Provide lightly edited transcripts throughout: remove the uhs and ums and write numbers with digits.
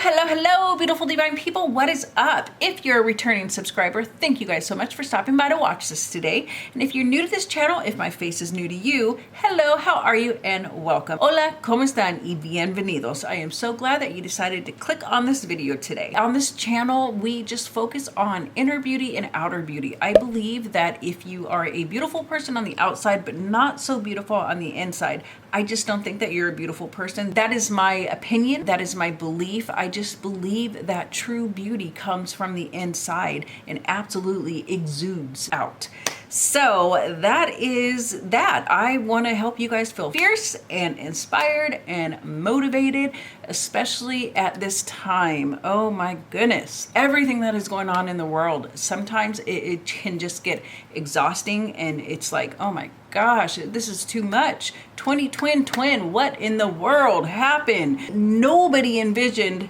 Hello, beautiful divine people. What is up? If you're a returning subscriber, thank you guys so much for stopping by to watch this today. And if you're new to this channel, if my face is new to you, hello, how are you? And welcome. Hola, ¿cómo están? Y bienvenidos. I am so glad that you decided to click on this video today. On this channel, we just focus on inner beauty and outer beauty. I believe that if you are a beautiful person on the outside, but not so beautiful on the inside, I just don't think that you're a beautiful person. That is my opinion. That is my belief. I just believe that true beauty comes from the inside and absolutely exudes out. So that is that. I want to help you guys feel fierce and inspired and motivated, especially at this time. Oh my goodness. Everything that is going on in the world, sometimes it can just get exhausting and it's like, oh my gosh, this is too much. 2020, what in the world happened? Nobody envisioned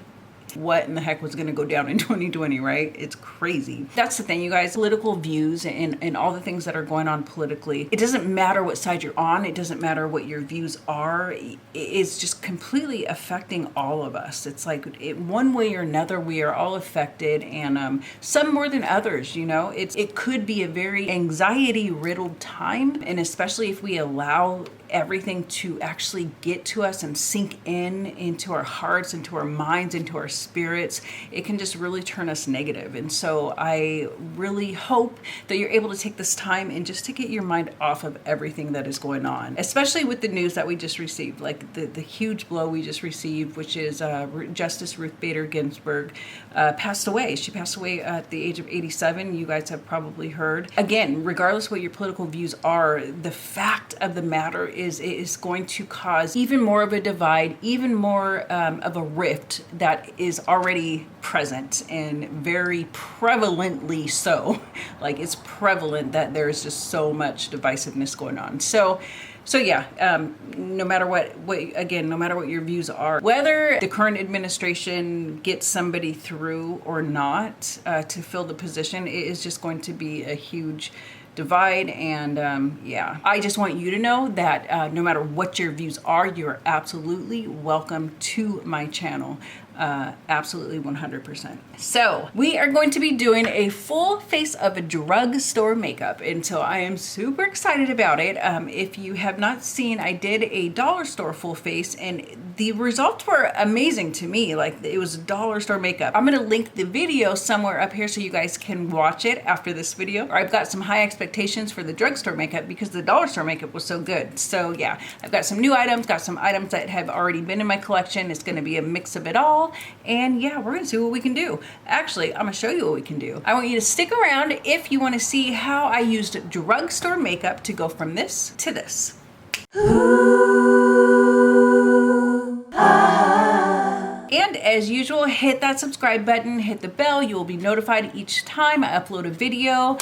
what in the heck was going to go down in 2020, right? It's crazy. That's the thing, you guys. Political views and all the things that are going on politically, it doesn't matter what side you're on. It doesn't matter what your views are. It's just completely affecting all of us. It's like one way or another, we are all affected, and some more than others, you know. It could be a very anxiety-riddled time, and especially if we allow everything to actually get to us and sink into our hearts, into our minds, into our spirits, it can just really turn us negative. And so I really hope that you're able to take this time and just to get your mind off of everything that is going on, especially with the news that we just received, like the huge blow we just received, which is Justice Ruth Bader Ginsburg passed away. She passed away at the age of 87. You guys have probably heard. Again, regardless what your political views are, the fact of the matter is it is going to cause even more of a divide, even more of a rift that is already present and very prevalently so. Like, it's prevalent that there's just so much divisiveness going on. So yeah, no matter what your views are, whether the current administration gets somebody through or not to fill the position, it is just going to be a huge divide. And yeah, I just want you to know that no matter what your views are, you're absolutely welcome to my channel. Absolutely 100%. So we are going to be doing a full face of drugstore makeup, and so I am super excited about it. If you have not seen, I did a dollar store full face and the results were amazing to me. Like, it was dollar store makeup. I'm going to link the video somewhere up here so you guys can watch it after this video. I've got some high expectations for the drugstore makeup because the dollar store makeup was so good. So yeah, I've got some new items, got some items that have already been in my collection. It's going to be a mix of it all. And yeah, we're going to see what we can do. Actually, I'm going to show you what we can do. I want you to stick around if you want to see how I used drugstore makeup to go from this to this. And as usual, hit that subscribe button, hit the bell. You will be notified each time I upload a video.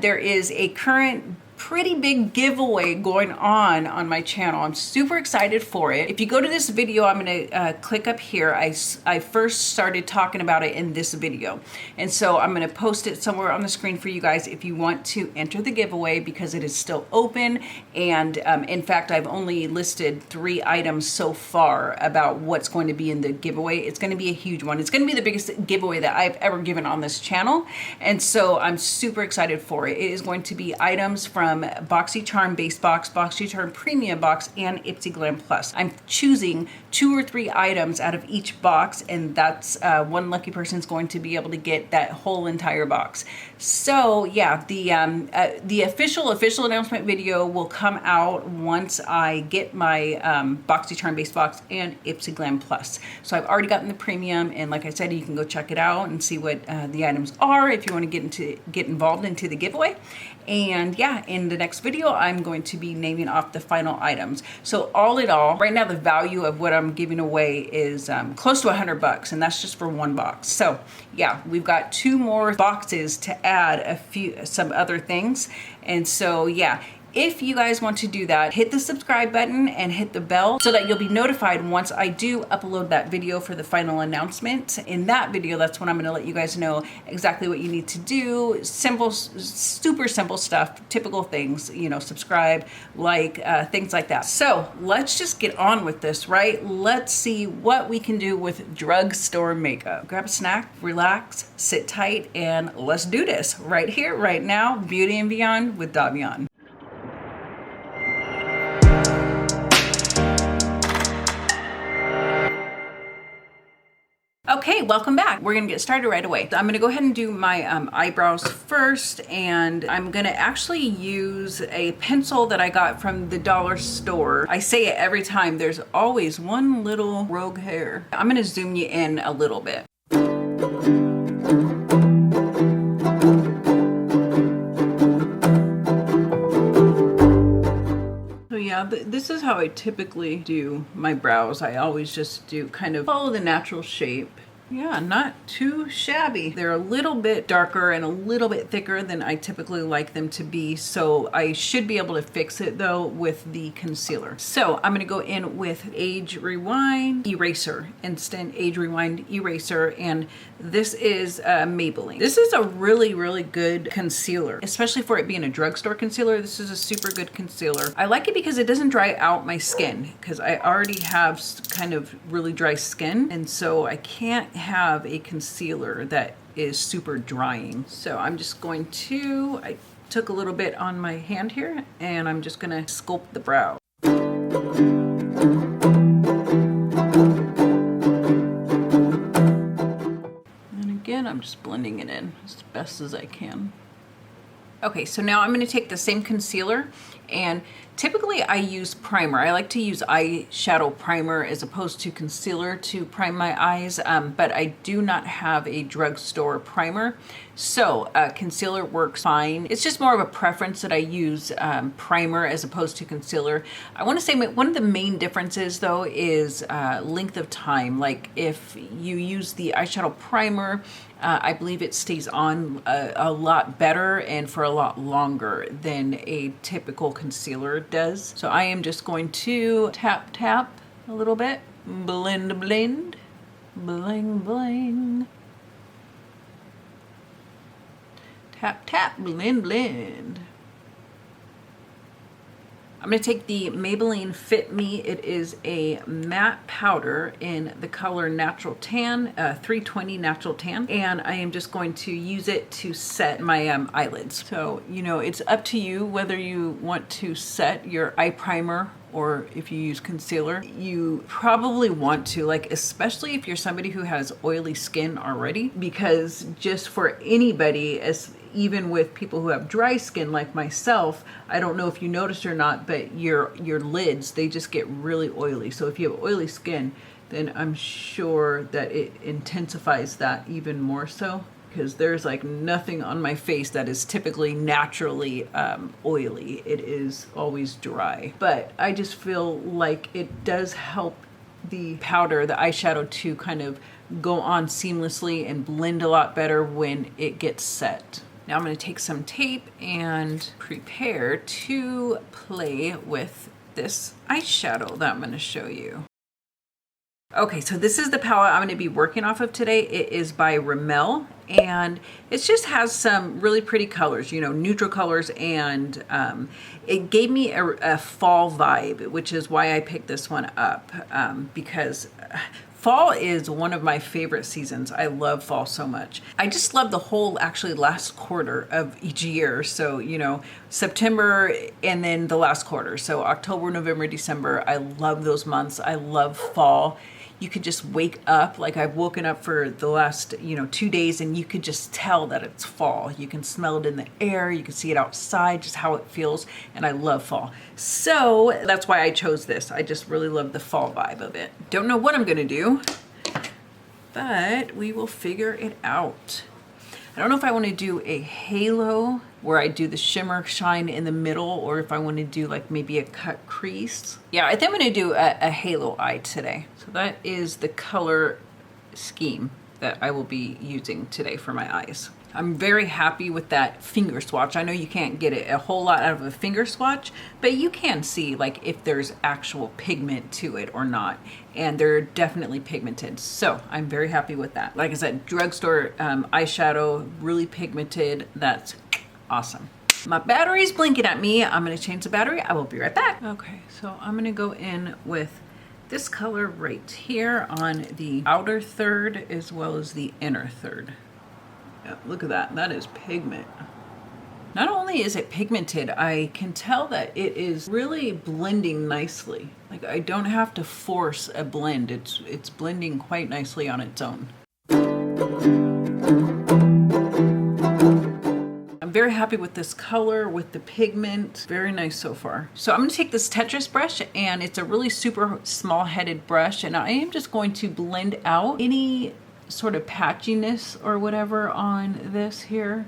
There is a current pretty big giveaway going on my channel. I'm super excited for it. If you go to this video, I'm going to click up here. I first started talking about it in this video. And so I'm going to post it somewhere on the screen for you guys if you want to enter the giveaway, because it is still open. And in fact, I've only listed 3 items so far about what's going to be in the giveaway. It's going to be a huge one. It's going to be the biggest giveaway that I've ever given on this channel. And so I'm super excited for it. It is going to be items from BoxyCharm Base Box, BoxyCharm Premium Box, and Ipsy Glam Plus. I'm choosing 2 or 3 items out of each box, and that's one lucky person is going to be able to get that whole entire box. So yeah, the official announcement video will come out once I get my BoxyCharm Base Box and Ipsy Glam Plus. So I've already gotten the premium, and like I said, you can go check it out and see what the items are if you want to get involved into the giveaway. And yeah, in the next video, I'm going to be naming off the final items. So all in all, right now the value of what I'm giving away is close to $100, and that's just for 1 box. So yeah, we've got 2 more boxes to add some other things. And so yeah, If you guys want to do that, hit the subscribe button and hit the bell so that you'll be notified once I do upload that video for the final announcement. In that video, that's when I'm gonna let you guys know exactly what you need to do. Simple, super simple stuff, typical things, you know, subscribe, like, things like that. So let's just get on with this, right? Let's see what we can do with drugstore makeup. Grab a snack, relax, sit tight, and let's do this right here, right now. Beauty and Beyond with Davion. Okay, welcome back. We're gonna get started right away. I'm gonna go ahead and do my eyebrows first, and I'm gonna actually use a pencil that I got from the dollar store. I say it every time, there's always one little rogue hair. I'm gonna zoom you in a little bit. Yeah, this is how I typically do my brows. I always just do kind of follow the natural shape. Yeah, not too shabby. They're a little bit darker and a little bit thicker than I typically like them to be, so I should be able to fix it though with the concealer. So I'm gonna go in with Age Rewind Eraser, Instant Age Rewind Eraser, and this is Maybelline. This is a really, really good concealer, especially for it being a drugstore concealer. This is a super good concealer. I like it because it doesn't dry out my skin, because I already have kind of really dry skin, and so I can't have a concealer that is super drying. So I'm just going to, I took a little bit on my hand here, and I'm just gonna sculpt the brow. And again, I'm just blending it in as best as I can. Okay, so now I'm gonna take the same concealer, and typically I use primer. I like to use eyeshadow primer as opposed to concealer to prime my eyes, but I do not have a drugstore primer. So concealer works fine. It's just more of a preference that I use primer as opposed to concealer. I wanna say one of the main differences though is length of time. Like if you use the eyeshadow primer, I believe it stays on a lot better and for a lot longer than a typical concealer does. So I am just going to tap a little bit, blend, bling, bling. Tap, blend. I'm gonna take the Maybelline Fit Me. It is a matte powder in the color Natural Tan, 320 Natural Tan. And I am just going to use it to set my eyelids. So, you know, it's up to you whether you want to set your eye primer or if you use concealer. You probably want to, like, especially if you're somebody who has oily skin already, because just for anybody, even with people who have dry skin like myself, I don't know if you noticed or not, but your lids, they just get really oily. So if you have oily skin, then I'm sure that it intensifies that even more so, because there's like nothing on my face that is typically naturally oily. It is always dry. But I just feel like it does help the powder, the eyeshadow, to kind of go on seamlessly and blend a lot better when it gets set. Now I'm going to take some tape and prepare to play with this eyeshadow that I'm going to show you. Okay, so this is the palette I'm going to be working off of today. It is by Rimmel, and it just has some really pretty colors, you know, neutral colors, and it gave me a fall vibe, which is why I picked this one up, because fall is one of my favorite seasons. I love fall so much. I just love the whole actually last quarter of each year. So, you know, September and then the last quarter. So October, November, December. I love those months. I love fall. You could just wake up, like I've woken up for the last, 2 days, and you could just tell that it's fall. You can smell it in the air. You can see it outside, just how it feels. And I love fall. So that's why I chose this. I just really love the fall vibe of it. Don't know what I'm going to do, but we will figure it out. I don't know if I want to do a halo where I do the shimmer shine in the middle, or if I want to do like maybe a cut crease. Yeah, I think I'm going to do a halo eye today. So that is the color scheme that I will be using today for my eyes. I'm very happy with that finger swatch. I know you can't get it a whole lot out of a finger swatch, but you can see like if there's actual pigment to it or not. And they're definitely pigmented. So I'm very happy with that. Like I said, Drugstore eyeshadow, really pigmented. That's awesome. My battery's blinking at me. I'm gonna change the battery. I will be right back. Okay, so I'm gonna go in with this color right here on the outer third as well as the inner third. Yeah, look at that, that is pigment. Not only is it pigmented, I can tell that it is really blending nicely. Like I don't have to force a blend. It's blending quite nicely on its own. I'm very happy with this color, with the pigment. Very nice so far. So I'm gonna take this Tetris brush, and it's a really super small headed brush, and I am just going to blend out any sort of patchiness or whatever on this here.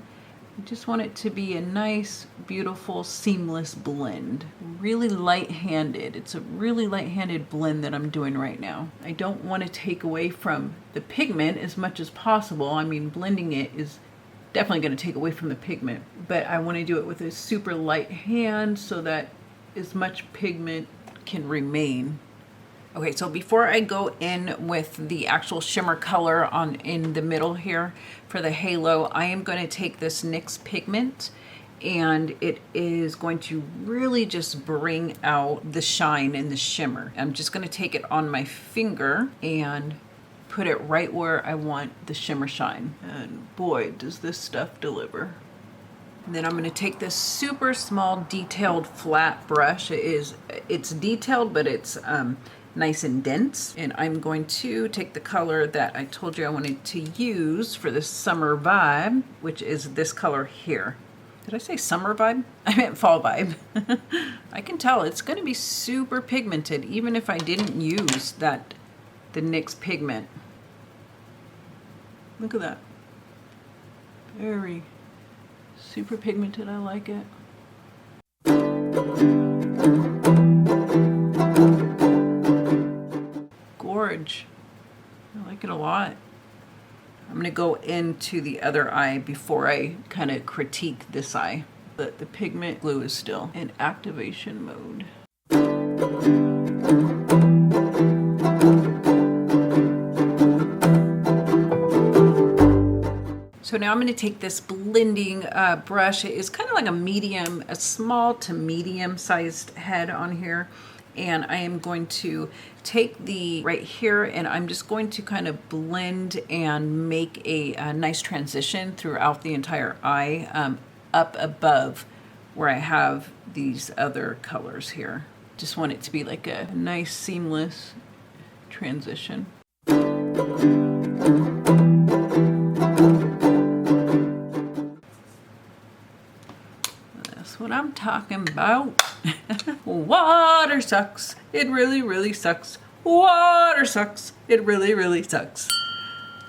I just want it to be a nice, beautiful, seamless blend. Really light-handed. It's a really light-handed blend that I'm doing right now. I don't want to take away from the pigment as much as possible. I mean, blending it is definitely going to take away from the pigment, but I want to do it with a super light hand so that as much pigment can remain. Okay, so before I go in with the actual shimmer color on in the middle here for the halo, I am going to take this NYX pigment, and it is going to really just bring out the shine and the shimmer. I'm just going to take it on my finger and put it right where I want the shimmer shine. And boy, does this stuff deliver. And then I'm going to take this super small detailed flat brush. It's detailed, but it's nice and dense. And I'm going to take the color that I told you I wanted to use for this summer vibe, which is this color here. Did I say summer vibe? I meant fall vibe. I can tell it's going to be super pigmented, even if I didn't use the NYX pigment. Look at that. Very super pigmented. I like it. Gorge. I like it a lot. I'm going to go into the other eye before I kind of critique this eye. But the pigment glue is still in activation mode. So now I'm going to take this blending brush. It is kind of like a small to medium sized head on here. And I am going to take the right here, and I'm just going to kind of blend and make a nice transition throughout the entire eye up above where I have these other colors here. Just want it to be like a nice seamless transition. That's what I'm talking about. Water sucks. It really, really sucks. Water sucks. It really, really sucks.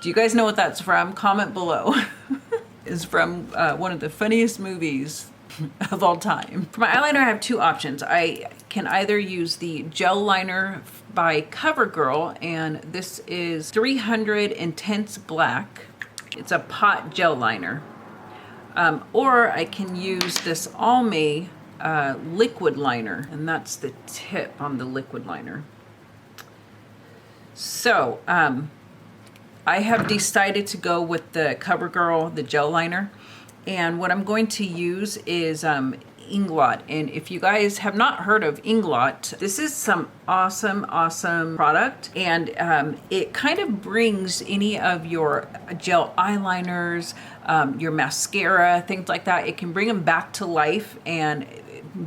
Do you guys know what that's from? Comment below. It's from one of the funniest movies of all time. For my eyeliner, I have two options. I can either use the gel liner by CoverGirl, and this is 300 Intense Black. It's a pot gel liner. Or I can use this Almay liquid liner, and that's the tip on the liquid liner. So I have decided to go with the CoverGirl, the gel liner, and what I'm going to use is Inglot. And if you guys have not heard of Inglot, this is some awesome product, and it kind of brings any of your gel eyeliners, your mascara, things like that. It can bring them back to life and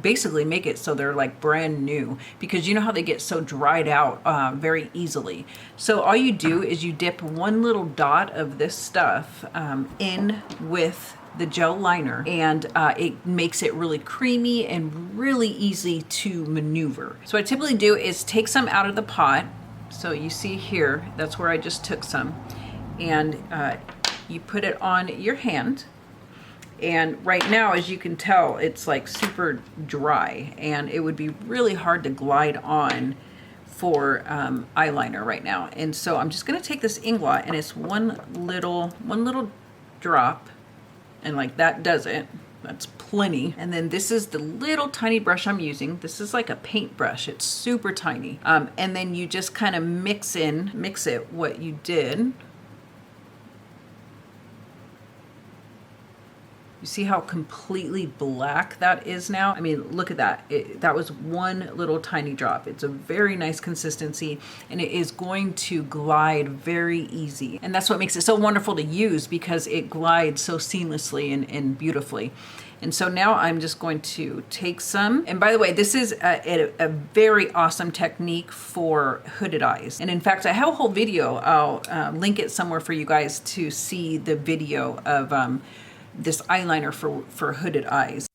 basically make it so they're like brand new, because you know how they get so dried out very easily. So all you do is you dip one little dot of this stuff in with the gel liner, and it makes it really creamy and really easy to maneuver. So what I typically do is take some out of the pot. So you see here, that's where I just took some, and you put it on your hand. And right now, as you can tell, it's like super dry, and it would be really hard to glide on for eyeliner right now. And so I'm just gonna take this Inglot, and it's one little drop And like that does it. That's plenty. And then this is the little tiny brush I'm using. This is like a paint brush. It's super tiny. And then you just kind of mix it what you did. You see how completely black that is now? I mean, look at that. That was one little tiny drop. It's a very nice consistency, and it is going to glide very easy. And that's what makes it so wonderful to use, because it glides so seamlessly and beautifully. And so now I'm just going to take some. And by the way, this is a very awesome technique for hooded eyes. And in fact, I have a whole video. I'll link it somewhere for you guys to see the video of this eyeliner for hooded eyes.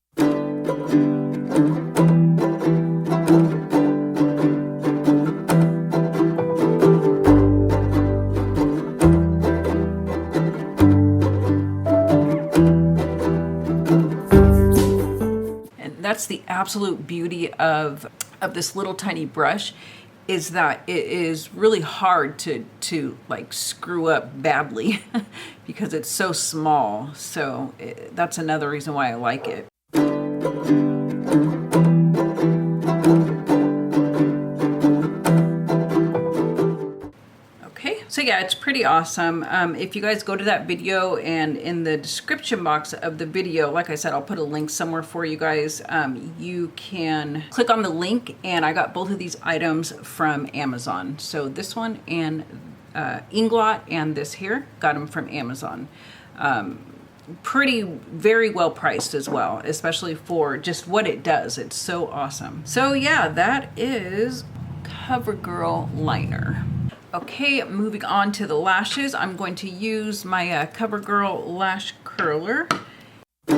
And that's the absolute beauty of this little tiny brush, is that it is really hard to like screw up badly because it's so small. So that's another reason why I like it. So yeah, it's pretty awesome. If you guys go to that video, and in the description box of the video, like I said, I'll put a link somewhere for you guys. You can click on the link, and I got both of these items from Amazon. So this one and Inglot, and this here, got them from Amazon. Very well priced as well, especially for just what it does. It's so awesome. So yeah, that is CoverGirl liner. Okay, moving on to the lashes. I'm going to use my CoverGirl lash curler. And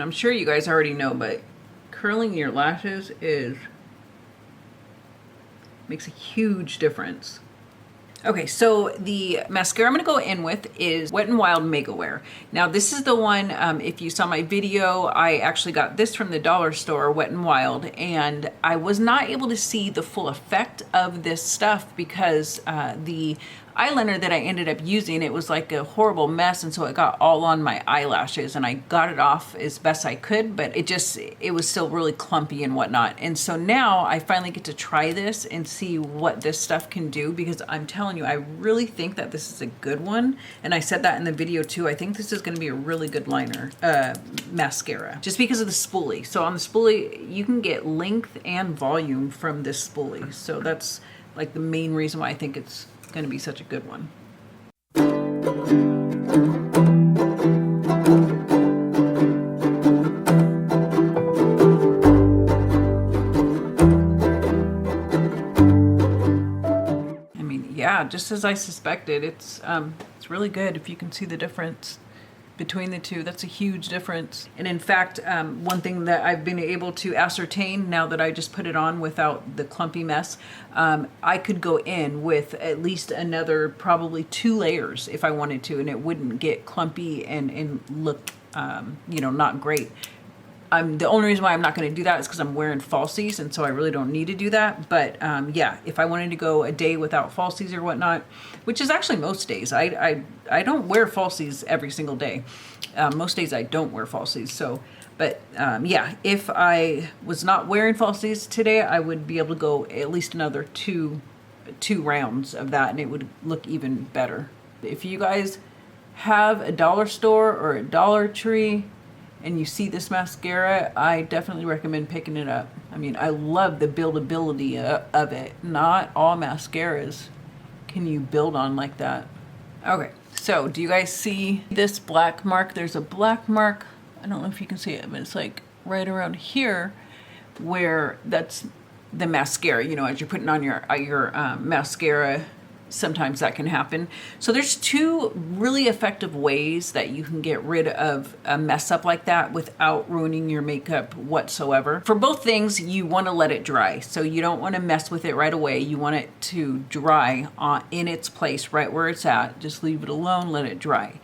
I'm sure you guys already know, but curling your lashes makes a huge difference. Okay, so the mascara I'm going to go in with is Wet n Wild Mega Wear. Now this is the one, if you saw my video, I actually got this from the dollar store, Wet n Wild, and I was not able to see the full effect of this stuff because the eyeliner that I ended up using, it was like a horrible mess, and so it got all on my eyelashes, and I got it off as best I could, but it was still really clumpy and whatnot. And so now I finally get to try this and see what this stuff can do, because I'm telling you, I really think that this is a good one. And I said that in the video too. I think this is going to be a really good liner, mascara, just because of the spoolie. So on the spoolie, you can get length and volume from this spoolie. So that's like the main reason why I think it's going to be such a good one. I mean, yeah, just as I suspected, it's really good. If you can see the difference between the two, that's a huge difference. And in fact, one thing that I've been able to ascertain now that I just put it on without the clumpy mess, I could go in with at least another probably 2 layers if I wanted to, and it wouldn't get clumpy and look, not great. The only reason why I'm not going to do that is because I'm wearing falsies, and so I really don't need to do that. But yeah, if I wanted to go a day without falsies or whatnot, which is actually most days, I don't wear falsies every single day. Most days I don't wear falsies. So, but yeah, if I was not wearing falsies today, I would be able to go at least another two rounds of that, and it would look even better. If you guys have a dollar store or a Dollar Tree and you see this mascara, I definitely recommend picking it up. I mean, I love the buildability of it. Not all mascaras can you build on like that. Okay, so do you guys see this black mark? There's a black mark. I don't know if you can see it, but it's like right around here where that's the mascara. You know, as you're putting on your mascara, sometimes that can happen. So there's 2 really effective ways that you can get rid of a mess up like that without ruining your makeup whatsoever. For both things, you want to let it dry. So you don't want to mess with it right away. You want it to dry in its place right where it's at. Just leave it alone, let it dry.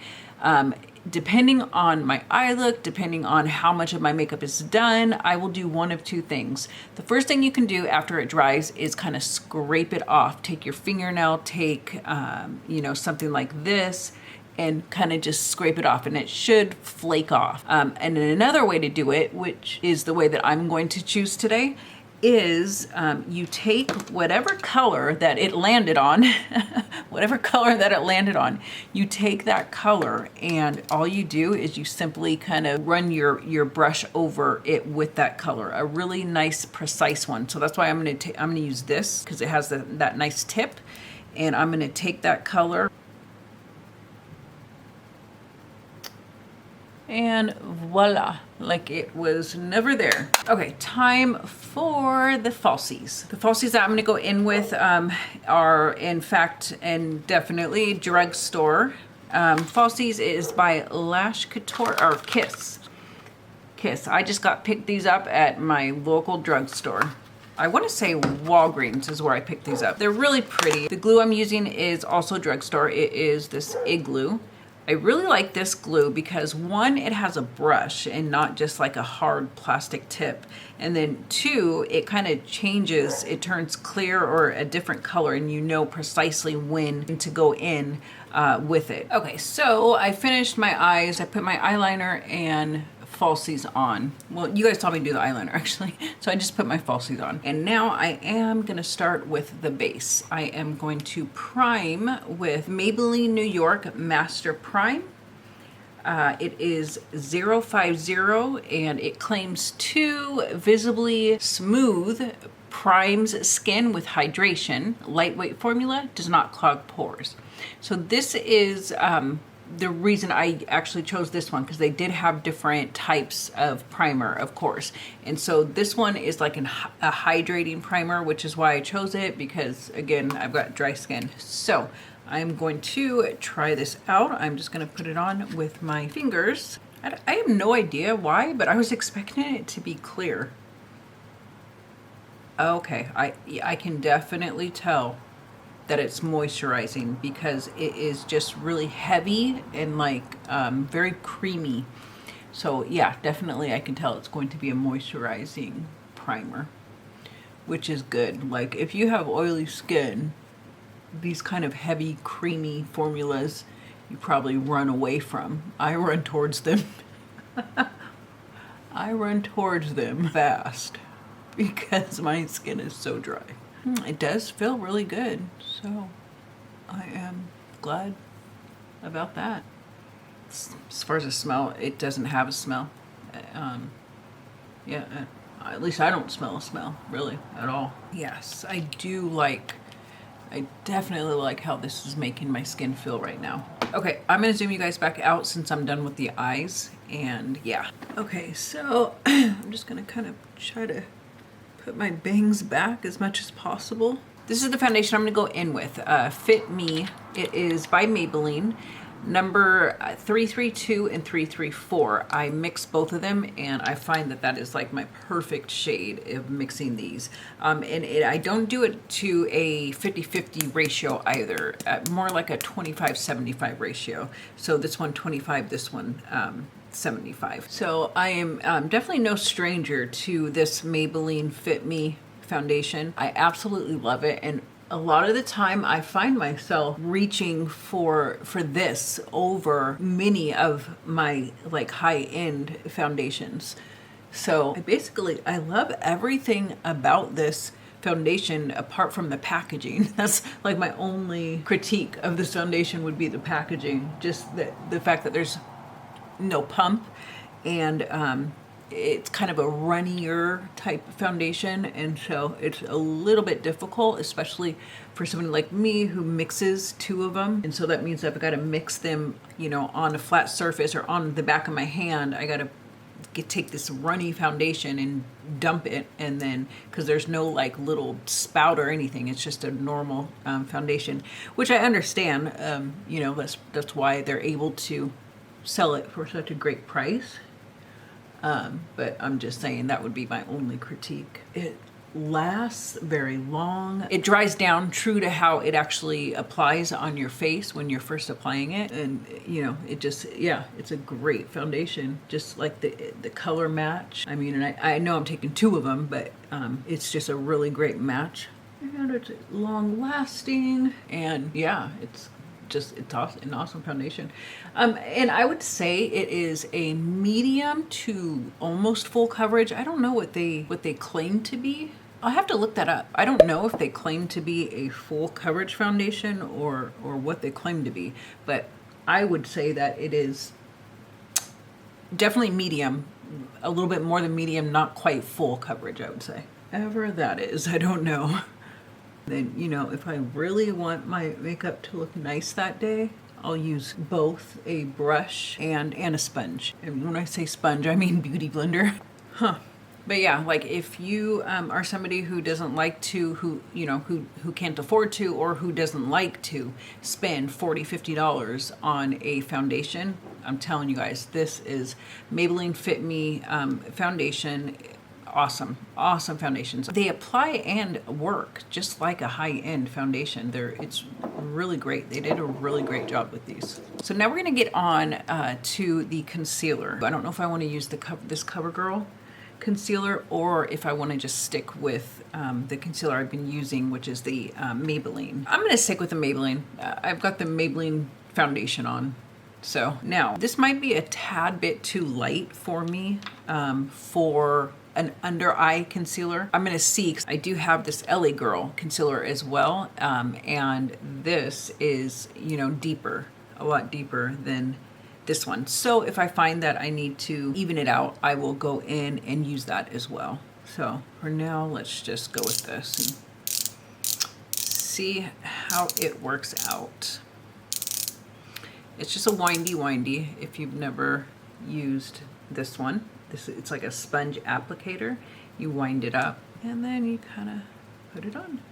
depending on my eye look, depending on how much of my makeup is done, I will do one of two things. The first thing you can do after it dries is kind of scrape it off. Take your fingernail, take, you know, something like this, and kind of just scrape it off, and it should flake off. And then another way to do it, which is the way that I'm going to choose today, is you take whatever color that it landed on, whatever color that it landed on, you take that color and all you do is you simply kind of run your brush over it with that color, a really nice precise one. So that's why I'm gonna use this because it has that nice tip, and I'm gonna take that color and voila, like it was never there. Okay, time for the falsies. The falsies that I'm gonna go in with are in fact and definitely Drugstore. Falsies is by Lash Couture, or Kiss. I just picked these up at my local drugstore. I want to say Walgreens is where I picked these up. They're really pretty. The glue I'm using is also Drugstore. It is this Igloo. I really like this glue because one, it has a brush and not just like a hard plastic tip. And then two, it kind of changes, it turns clear or a different color, and you know precisely when to go in with it. Okay, so I finished my eyes. I put my eyeliner and falsies on. Well, you guys saw me do the eyeliner actually. So I just put my falsies on. And now I am gonna start with the base. I am going to prime with Maybelline New York Master Prime. It is 050 and it claims to visibly smooth, primes skin with hydration, lightweight formula, does not clog pores. So this is the reason I actually chose this one, because they did have different types of primer, of course. And so this one is like a hydrating primer, which is why I chose it, because again, I've got dry skin. So I'm going to try this out. I'm just going to put it on with my fingers. I have no idea why, but I was expecting it to be clear. Okay, I can definitely tell that it's moisturizing because it is just really heavy and like very creamy. So yeah, definitely I can tell it's going to be a moisturizing primer, which is good. Like if you have oily skin, these kind of heavy creamy formulas you probably run away from. I run towards them. I run towards them fast because my skin is so dry. It does feel really good, so I am glad about that. As far as the smell, it doesn't have a smell. Yeah, at least I don't smell a smell, really, at all. Yes, I definitely like how this is making my skin feel right now. Okay, I'm gonna zoom you guys back out since I'm done with the eyes, and yeah. Okay, so I'm just gonna kind of try to put my bangs back as much as possible. This is the foundation I'm gonna go in with. Fit Me. It is by Maybelline, number 332 and 334. I mix both of them, and I find that is like my perfect shade of mixing these. I don't do it to a 50-50 ratio either, more like a 25-75 ratio. So this one 25, this one 75. So I am definitely no stranger to this Maybelline Fit Me foundation. I absolutely love it, and a lot of the time I find myself reaching for this over many of my like high-end foundations. So I love everything about this foundation apart from the packaging. That's like my only critique of this foundation would be the packaging, just the fact that there's no pump, and it's kind of a runnier type of foundation, and so it's a little bit difficult, especially for someone like me who mixes two of them. And so that means I've got to mix them, you know, on a flat surface or on the back of my hand. I got to take this runny foundation and dump it, and then because there's no like little spout or anything, it's just a normal foundation, which I understand. You know, that's why they're able to sell it for such a great price. But I'm just saying that would be my only critique. It lasts very long. It dries down true to how it actually applies on your face when you're first applying it. And you know, it just, yeah, it's a great foundation. Just like the color match. I mean, and I know I'm taking 2 of them, but it's just a really great match. And it's long lasting, and yeah, it's awesome, an awesome foundation. And I would say it is a medium to almost full coverage. I don't know what they claim to be. I'll have to look that up. I don't know if they claim to be a full coverage foundation or what they claim to be, but I would say that it is definitely medium, a little bit more than medium, not quite full coverage, I would say. Whatever that is, I don't know. Then, you know, if I really want my makeup to look nice that day, I'll use both a brush and a sponge. And when I say sponge, I mean beauty blender. But yeah, like if you are somebody who doesn't like to, who can't afford to, or who doesn't like to spend $40, $50 on a foundation, I'm telling you guys, this is Maybelline Fit Me foundation. Awesome foundations. They apply and work just like a high-end foundation. It's really great. They did a really great job with these. So now we're gonna get on to the concealer. I don't know if I want to use this CoverGirl concealer, or if I want to just stick with the concealer I've been using, which is the Maybelline. I'm gonna stick with the Maybelline. I've got the Maybelline foundation on. So now this might be a tad bit too light for me for an under eye concealer. I'm gonna see, 'cause I do have this LA Girl concealer as well, and this is, you know, deeper, a lot deeper than this one. So if I find that I need to even it out, I will go in and use that as well. So for now, let's just go with this and see how it works out. It's just a windy if you've never used this one. It's like a sponge applicator. You wind it up and then you kind of put it on.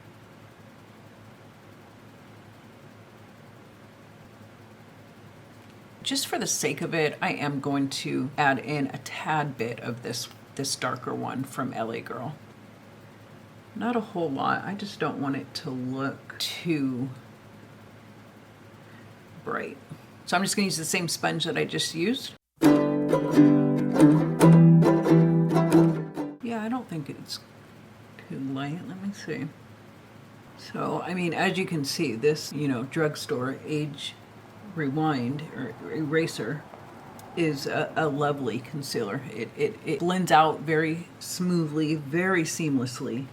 Just for the sake of it, I am going to add in a tad bit of this darker one from LA Girl. Not a whole lot. I just don't want it to look too bright. So I'm just gonna use the same sponge that I just used. Yeah, I don't think it's too light. Let me see. So, I mean, as you can see, this, you know, Drugstore Age Rewind or Eraser is a lovely concealer. It blends out very smoothly, very seamlessly,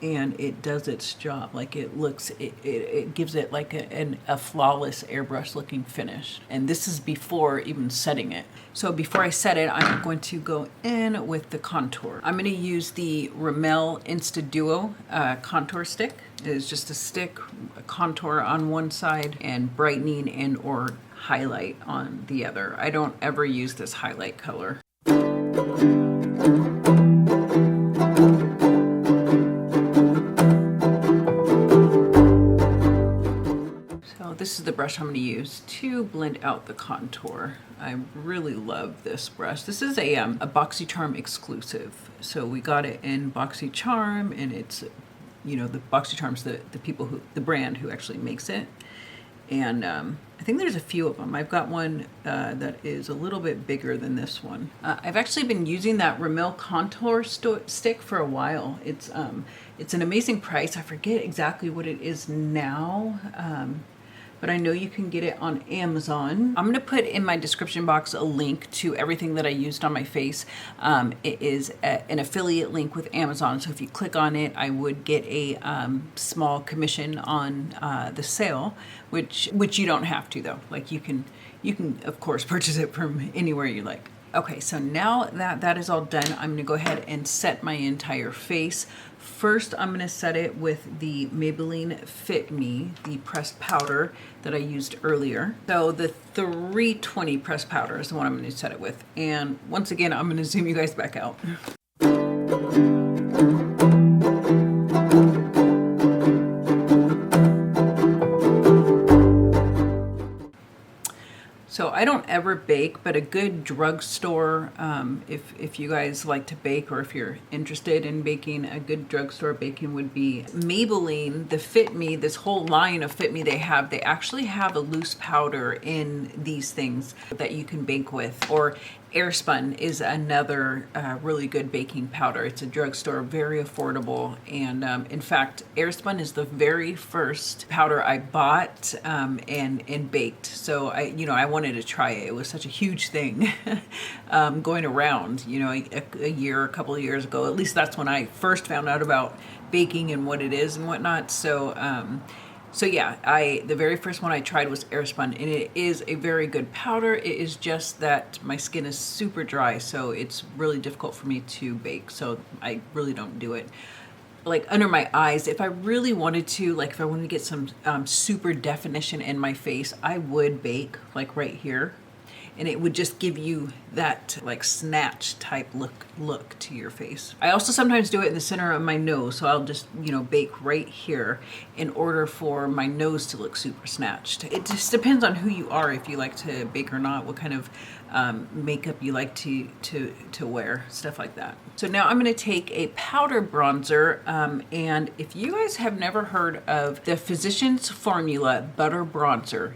and it does its job. Like it gives it like a flawless airbrush looking finish. And this is before even setting it. So before I set it, I'm going to go in with the contour. I'm gonna use the Rimmel Insta Duo contour stick. It is just a stick, a contour on one side and brightening and or highlight on the other. I don't ever use this highlight color. This is the brush I'm going to use to blend out the contour. I really love this brush. This is a BoxyCharm exclusive. So we got it in BoxyCharm, and it's, you know, the BoxyCharm's the brand who actually makes it. And I think there's a few of them. I've got one that is a little bit bigger than this one. I've actually been using that Rimmel contour stick for a while. It's an amazing price. I forget exactly what it is now. But I know you can get it on Amazon. I'm gonna put in my description box a link to everything that I used on my face. It is an affiliate link with Amazon, so if you click on it, I would get a small commission on the sale, which you don't have to though. Like you can of course purchase it from anywhere you like. Okay, so now that is all done, I'm gonna go ahead and set my entire face. First, I'm gonna set it with the Maybelline Fit Me, the pressed powder that I used earlier. So the 320 pressed powder is the one I'm gonna set it with. And once again, I'm gonna zoom you guys back out. So I don't ever bake, but a good drugstore, if you guys like to bake or if you're interested in baking, a good drugstore baking would be Maybelline, the Fit Me, this whole line of Fit Me they actually have a loose powder in these things that you can bake with. Or Airspun is another really good baking powder. It's a drugstore, very affordable. And in fact, Airspun is the very first powder I bought and baked. So I wanted to try it. It was such a huge thing going around, a couple of years ago. At least that's when I first found out about baking and what it is and whatnot. So yeah, the very first one I tried was Airspun, and it is a very good powder. It is just that my skin is super dry, so it's really difficult for me to bake. So I really don't do it. Like under my eyes, if I really wanted to, like if I wanted to get some super definition in my face, I would bake like right here. And it would just give you that like snatch type look to your face. I also sometimes do it in the center of my nose. So I'll just, bake right here in order for my nose to look super snatched. It just depends on who you are, if you like to bake or not, what kind of makeup you like to wear, stuff like that. So now I'm gonna take a powder bronzer, and if you guys have never heard of the Physicians Formula Butter Bronzer,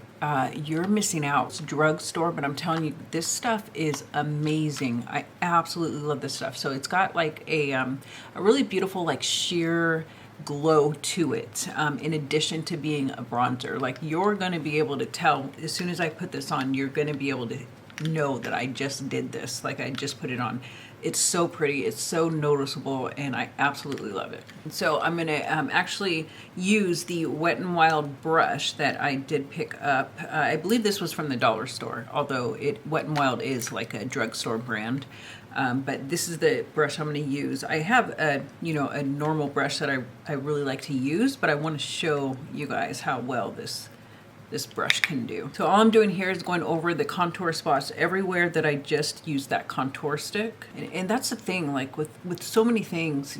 you're missing out. It's drugstore, but I'm telling you, this stuff is amazing. I absolutely love this stuff. So it's got like a really beautiful like sheer glow to it, in addition to being a bronzer. Like you're gonna be able to tell as soon as I put this on, you're gonna be able to know that I just did this, like I just put it on. It's so pretty, it's so noticeable, and I absolutely love it. So I'm gonna actually use the Wet n Wild brush that I did pick up. I believe this was from the dollar store, although Wet n Wild is like a drugstore brand. But this is the brush I'm gonna use. I have a normal brush that I really like to use, but I wanna show you guys how well this brush can do. So all I'm doing here is going over the contour spots everywhere that I just used that contour stick. And that's the thing, like with so many things,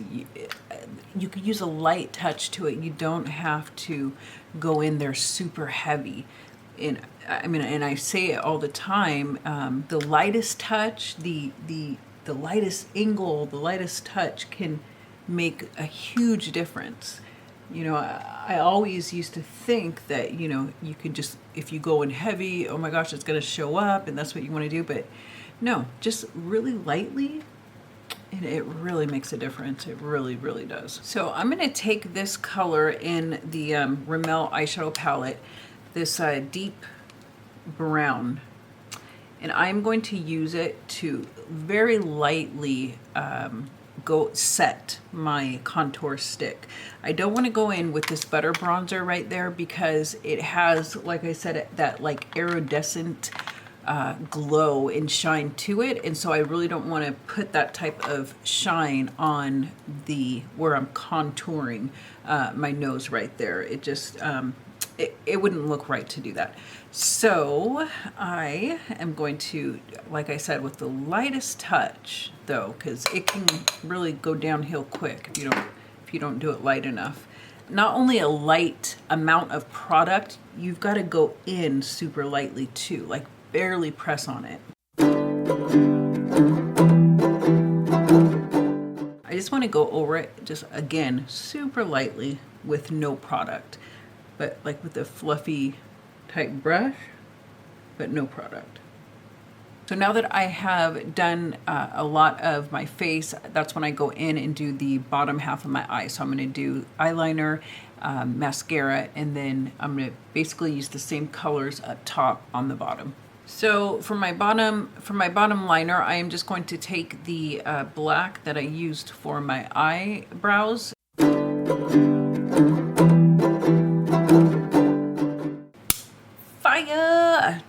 you could use a light touch to it. You don't have to go in there super heavy. And I say it all the time, the lightest touch, the lightest angle, the lightest touch can make a huge difference. I always used to think that, you could just, if you go in heavy, oh my gosh, it's going to show up and that's what you want to do. But no, just really lightly, and it really makes a difference. It really, really does. So I'm going to take this color in the Rimmel eyeshadow palette, this deep brown, and I'm going to use it to very lightly go set my contour stick. I don't want to go in with this butter bronzer right there because it has, like I said, that like iridescent glow and shine to it, and so I really don't want to put that type of shine on where I'm contouring my nose right there. It just it wouldn't look right to do that. So I am going to, like I said, with the lightest touch though, because it can really go downhill quick if you don't do it light enough. Not only a light amount of product, you've got to go in super lightly too, like barely press on it. I just want to go over it, just again, super lightly with no product, but like with a fluffy type brush, but no product. So now that I have done a lot of my face, that's when I go in and do the bottom half of my eye. So I'm going to do eyeliner, mascara, and then I'm going to basically use the same colors up top on the bottom. So for my bottom liner, I am just going to take the black that I used for my eyebrows. Fire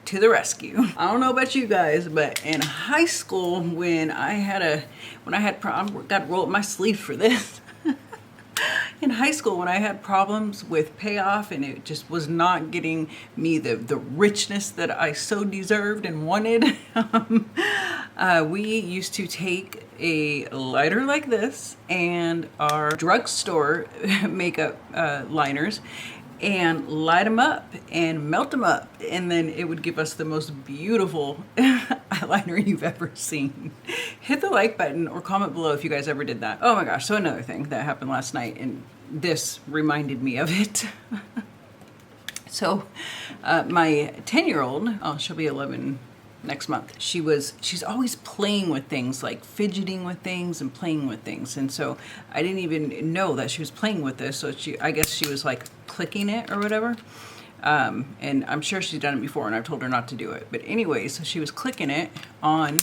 to the rescue. I don't know about you guys, but in high school, when I got to roll up my sleeve for this. In high school, when I had problems with payoff and it just was not getting me the richness that I so deserved and wanted, we used to take a lighter like this and our drugstore makeup liners, and light them up and melt them up, and then it would give us the most beautiful eyeliner you've ever seen. Hit the like button or comment below if you guys ever did that. Oh my gosh, so another thing that happened last night, and this reminded me of it. So my 10-year-old, oh, she'll be 11 next month. She's always playing with things, like fidgeting with things and playing with things. And so I didn't even know that she was playing with this. So I guess she was like clicking it or whatever. And I'm sure she's done it before and I've told her not to do it. But anyway, so she was clicking it on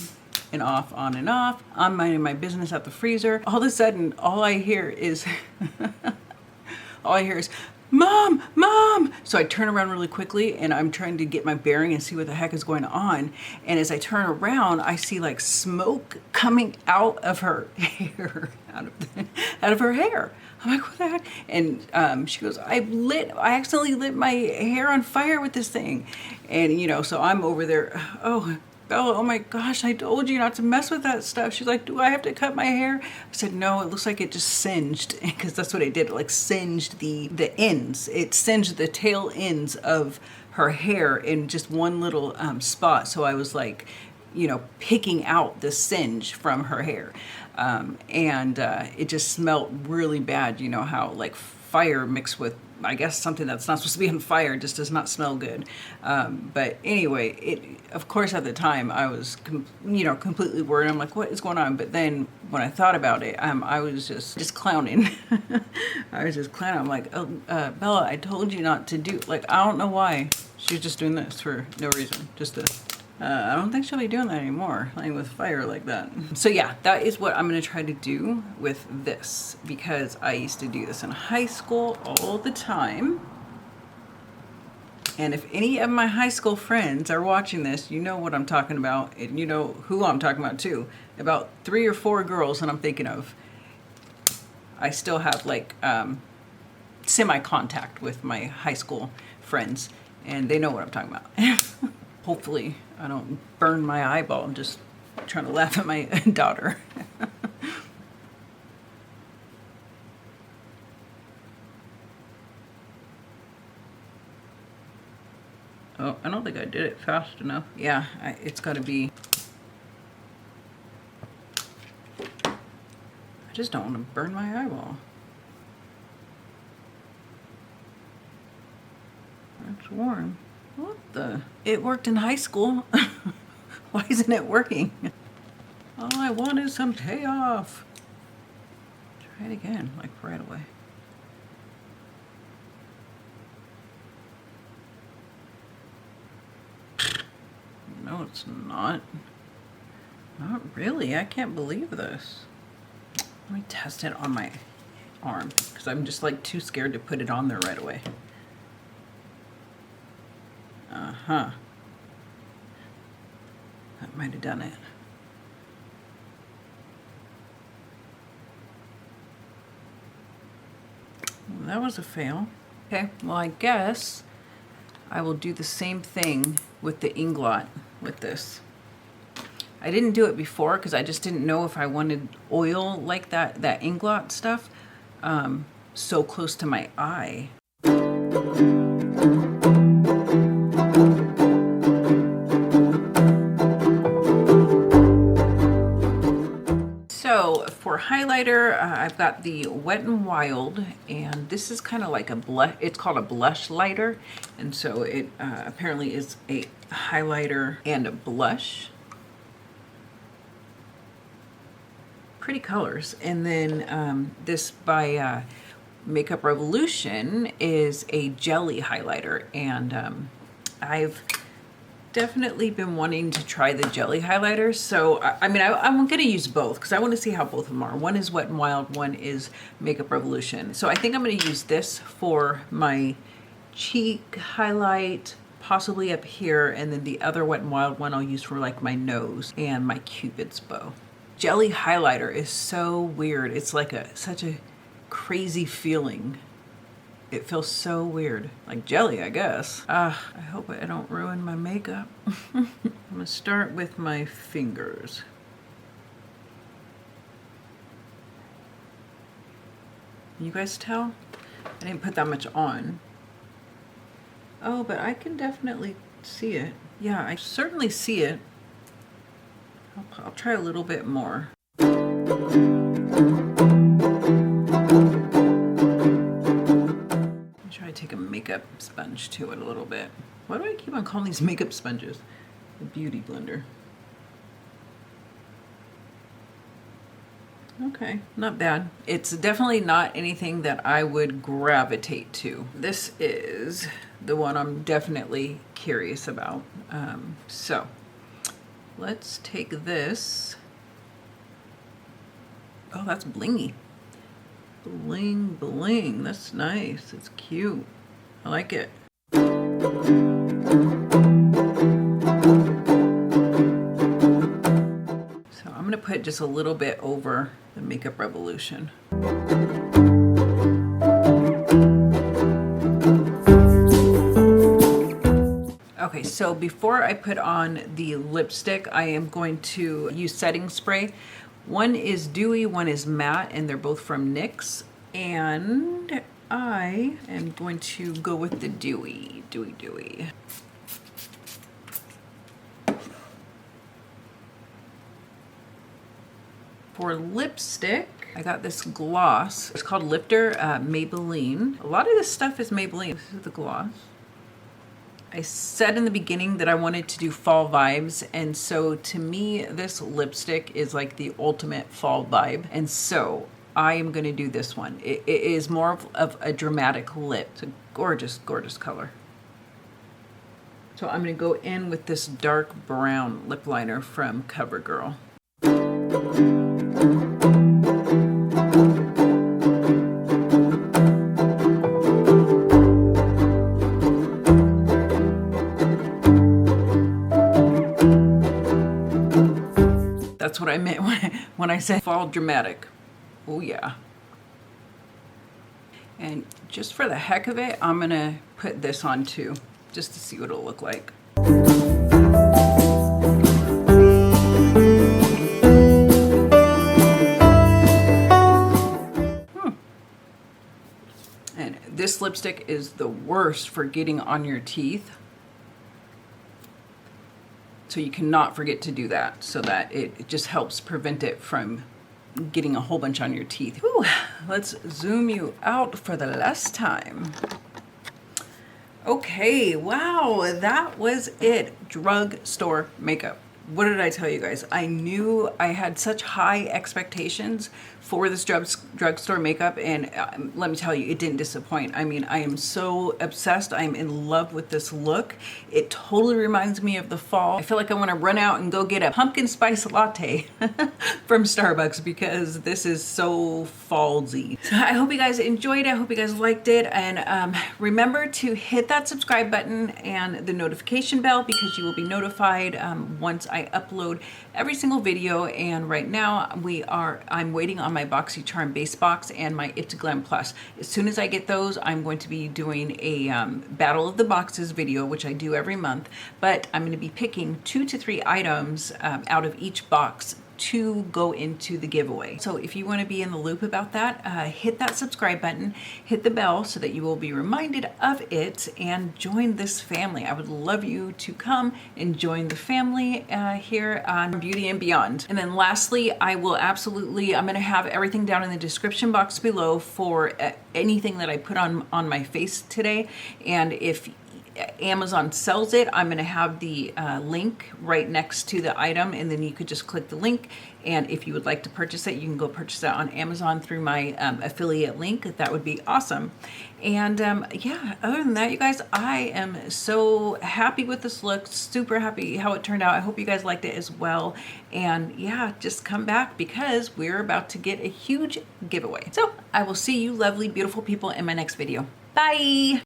and off, on and off. I'm minding my business at the freezer. All of a sudden, all I hear is, Mom, Mom! So I turn around really quickly and I'm trying to get my bearing and see what the heck is going on. And as I turn around, I see like smoke coming out of her hair, out of her hair. I'm like, what the heck? And she goes, I accidentally lit my hair on fire with this thing. And you know, so I'm over there, oh, Bella, oh my gosh, I told you not to mess with that stuff. She's like, do I have to cut my hair? I said, no, it looks like it just singed, because that's what it did. It like singed the ends. It singed the tail ends of her hair in just one little spot. So I was like, you know, picking out the singe from her hair. And it just smelled really bad. You know how like fire mixed with, I guess, something that's not supposed to be on fire just does not smell good. But anyway, of course, at the time I was, completely worried. I'm like, what is going on? But then when I thought about it, I was just clowning. I was just clowning. I'm like, oh, Bella, I told you not to do, like, I don't know why. She was just doing this for no reason, just to, I don't think she'll be doing that anymore, playing with fire like that. So yeah, that is what I'm gonna try to do with this, because I used to do this in high school all the time. And if any of my high school friends are watching this, you know what I'm talking about, and you know who I'm talking about too. About 3 or 4 girls that I'm thinking of, I still have like semi-contact with my high school friends, and they know what I'm talking about. Hopefully I don't burn my eyeball. I'm just trying to laugh at my daughter. Oh, I don't think I did it fast enough. Yeah, it's got to be. I just don't want to burn my eyeball. It's warm. What the? It worked in high school. Why isn't it working? All I want is some payoff. Try it again, like right away. No, it's not. Not really. I can't believe this. Let me test it on my arm, because I'm just like too scared to put it on there right away. Uh-huh. That might have done it. Well, that was a fail. Okay, well, I guess I will do the same thing with the inglot with this. I didn't do it before because I just didn't know if I wanted oil like that inglot stuff so close to my eye. So for highlighter, I've got the Wet n Wild, and this is kind of like a blush. It's called a blush lighter, and so it apparently is a highlighter and a blush. Pretty colors. And then this by Makeup Revolution is a jelly highlighter, and I've definitely been wanting to try the jelly highlighters. So I mean, I'm gonna use both because I want to see how both of them are. One is Wet n Wild, one is Makeup Revolution. So I think I'm gonna use this for my cheek highlight, possibly up here, and then the other Wet n Wild one I'll use for like my nose and my Cupid's bow. Jelly highlighter is so weird. It's like such a crazy feeling. It feels so weird. Like jelly, I guess. I hope I don't ruin my makeup. I'm gonna start with my fingers. Can you guys tell? I didn't put that much on. Oh, but I can definitely see it. Yeah, I certainly see it. I'll try a little bit more. Try to take a makeup sponge to it a little bit. Why do I keep on calling these makeup sponges? The beauty blender. Okay, not bad. It's definitely not anything that I would gravitate to. This is the one I'm definitely curious about. So let's take this. Oh, that's blingy. Bling, bling. That's nice. It's cute. I like it. So I'm going to put just a little bit over the Makeup Revolution. Okay, so before I put on the lipstick, I am going to use setting spray. One is dewy, one is matte, and they're both from NYX. And I am going to go with the dewy. For lipstick, I got this gloss. It's called Lifter Maybelline. A lot of this stuff is Maybelline. This is the gloss. I said in the beginning that I wanted to do fall vibes, and so to me, this lipstick is like the ultimate fall vibe, and so I am going to do this one. It is more of a dramatic lip. It's a gorgeous, gorgeous color. So I'm going to go in with this dark brown lip liner from CoverGirl. That's what I meant when I said fall dramatic. Oh yeah. And just for the heck of it, I'm gonna put this on too, just to see what it'll look like. And this lipstick is the worst for getting on your teeth. So you cannot forget to do that, so that it just helps prevent it from getting a whole bunch on your teeth. Whew, let's zoom you out for the last time. Okay, wow, that was it. Drugstore makeup. What did I tell you guys? I knew I had such high expectations for this drugstore makeup, and let me tell you, it didn't disappoint. I mean, I am so obsessed. I'm in love with this look. It totally reminds me of the fall. I feel like I want to run out and go get a pumpkin spice latte from Starbucks because this is so fallsy. So I hope you guys enjoyed it. I hope you guys liked it, and remember to hit that subscribe button and the notification bell because you will be notified once I upload every single video. And right now I'm waiting on my BoxyCharm base box and my It's Glam Plus. As soon as I get those, I'm going to be doing a Battle of the Boxes video, which I do every month, but I'm going to be picking 2 to 3 items out of each box to go into the giveaway. So if you want to be in the loop about that, hit that subscribe button, hit the bell so that you will be reminded of it, and join this family. I would love you to come and join the family here on Beauty and Beyond. And then lastly, I'm going to have everything down in the description box below for anything that I put on my face today. And if Amazon sells it, I'm going to have the link right next to the item, and then you could just click the link, and if you would like to purchase it, you can go purchase it on Amazon through my affiliate link. That would be awesome. And yeah, other than that, you guys, I am so happy with this look, super happy how it turned out. I hope you guys liked it as well, and yeah, just come back because we're about to get a huge giveaway. So I will see you lovely, beautiful people in my next video. Bye!